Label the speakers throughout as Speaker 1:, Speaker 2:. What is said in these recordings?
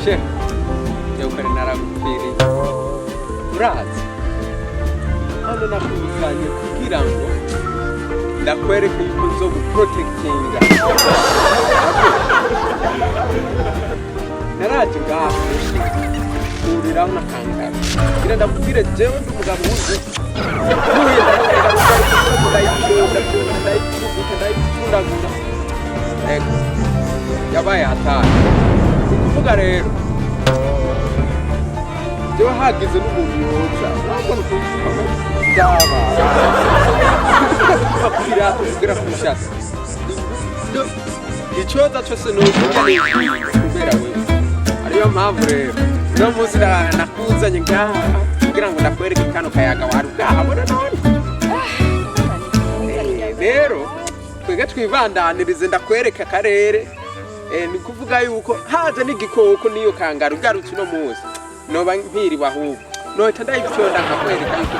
Speaker 1: che yo kare naragupfiriye urazi hano nakuzanye kugira ngo ndakwereke yuko nzoguprotectinga naraje ngaho urira unakangara ngira ndakubwire jewe ndi umugabo wuze nuye ndayikundagura ego yabaye hatari ukuvuga rero jewe hagize n'umuntu yoza urabona ukuntu byaba kugira kushasa ikibazo cyose n'uburyo kubera wewe ariyo mpamvu rero no munsi nakuzanye ngaha kugira ngo ndakwereke kano kayaga wari ubwahabona none rero twege twibandanirize ndakwereka akarere ni kuvuga yuko haje n'igikoko niyo kangara ugarutse no munsi noba mpiriwe ahubwo nohita ndayipfyonda nkakwereka yuko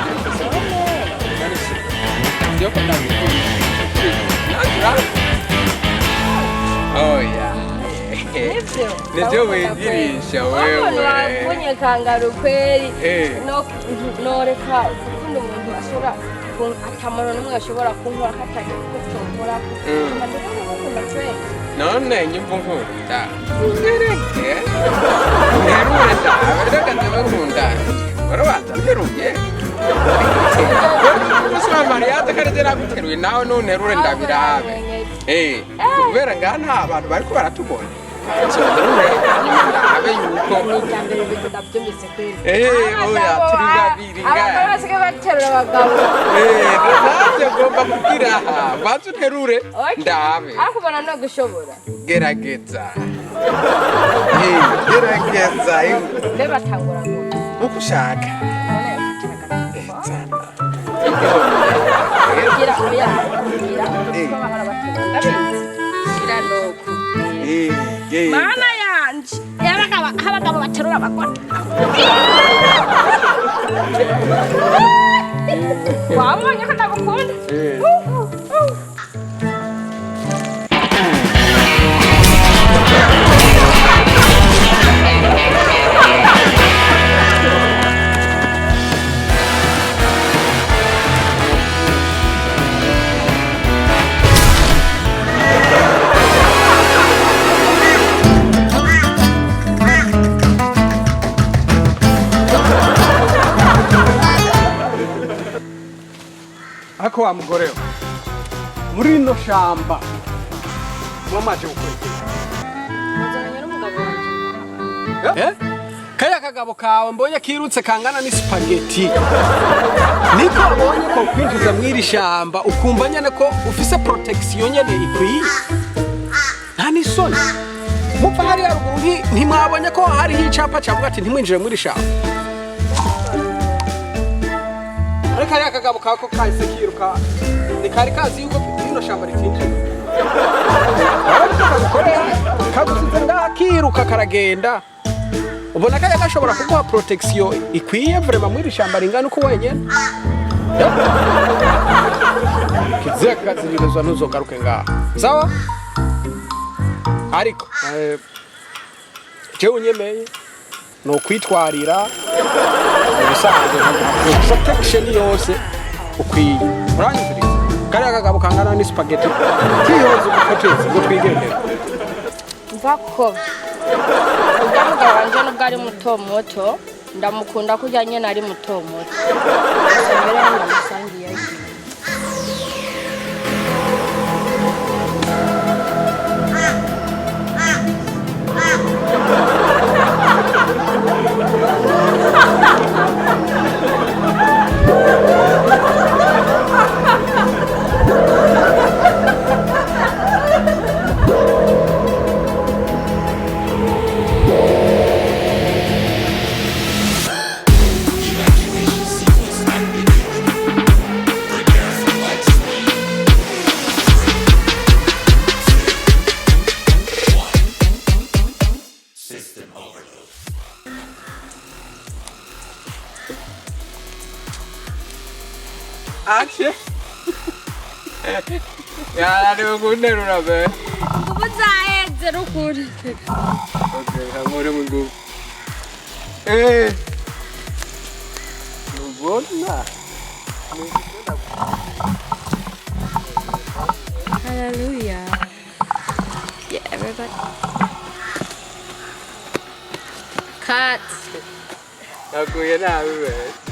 Speaker 1: byo oh yeah nivyo wigirisha wewe
Speaker 2: wabonye kangaru kweli no reka kundi umuntu ashobora atamaro n'umwe ashobora kunkora kataje kutombora
Speaker 1: none nyumva nkunda ngereke nterure ndawe reka ndabakunda barabanza nteruye Musura Maria takaragera guteruye nawe nterure ndabirabe kubera ngaha nta abantu bariko baratubona nterure nyuma ndabe yuko
Speaker 2: nijambere bidabyumvise kweli
Speaker 1: oya turi babiri ngaha
Speaker 2: abantu basigaye baterura abagabo
Speaker 1: ntaje ngomba kugira bantu nterure ndabe
Speaker 2: akubona no gushobora
Speaker 1: gerageza gerageza
Speaker 2: beba tangura ngo
Speaker 1: uko ushaka
Speaker 2: gira oya gira twabahara bategura gira noko mana yanje abagabo baterura abagore wabonye ko ndagukunda
Speaker 1: Ako wa mugoreo muri no shamba mwamaje ukwegera
Speaker 2: muzanye n'umugabo wanje
Speaker 1: kaya kagabo kawe mbonye kirutse kangana ni spaghetti niko abonye ko kwinjiza mwiri shamba ukumva nyene ko ufise protection nyene ikwiye nta nisoni mupfa hari haruguru ntimwabonye ko hari hicapa cavuga ati ntimwinjire mwiri shamba ariko ari akagabo kako kahise kiruka ni kari kazi yuko ino shamba ritinjira kagusize ndakiruka karagenda ubona kaya gashobora kuguha protection ikwiye vrema mwiri shamba ringana uko wenyene kizeka zibirezwa ntuzogaruke ngaha sawa ariko jewe unyemeye no kwitwarira ubusanzwe protection yose ukwiye uranyumviriza kariya kagabo kangana ni spaghetti kiyoze gupoteza ngo twigendere
Speaker 2: mvako umugabo wanje nubwo ari muto muto ndamukunda kujya nyene ari muto muto mbere ndamusangiye
Speaker 1: Action. Ya, aduh, kunder udah be.
Speaker 2: Kubuza eze. Nibeshye n'ukuri.
Speaker 1: Okay, hamure mungu. Ubona?
Speaker 2: Hallelujah. Yeah, everybody. Cut.
Speaker 1: Nakuye nawe.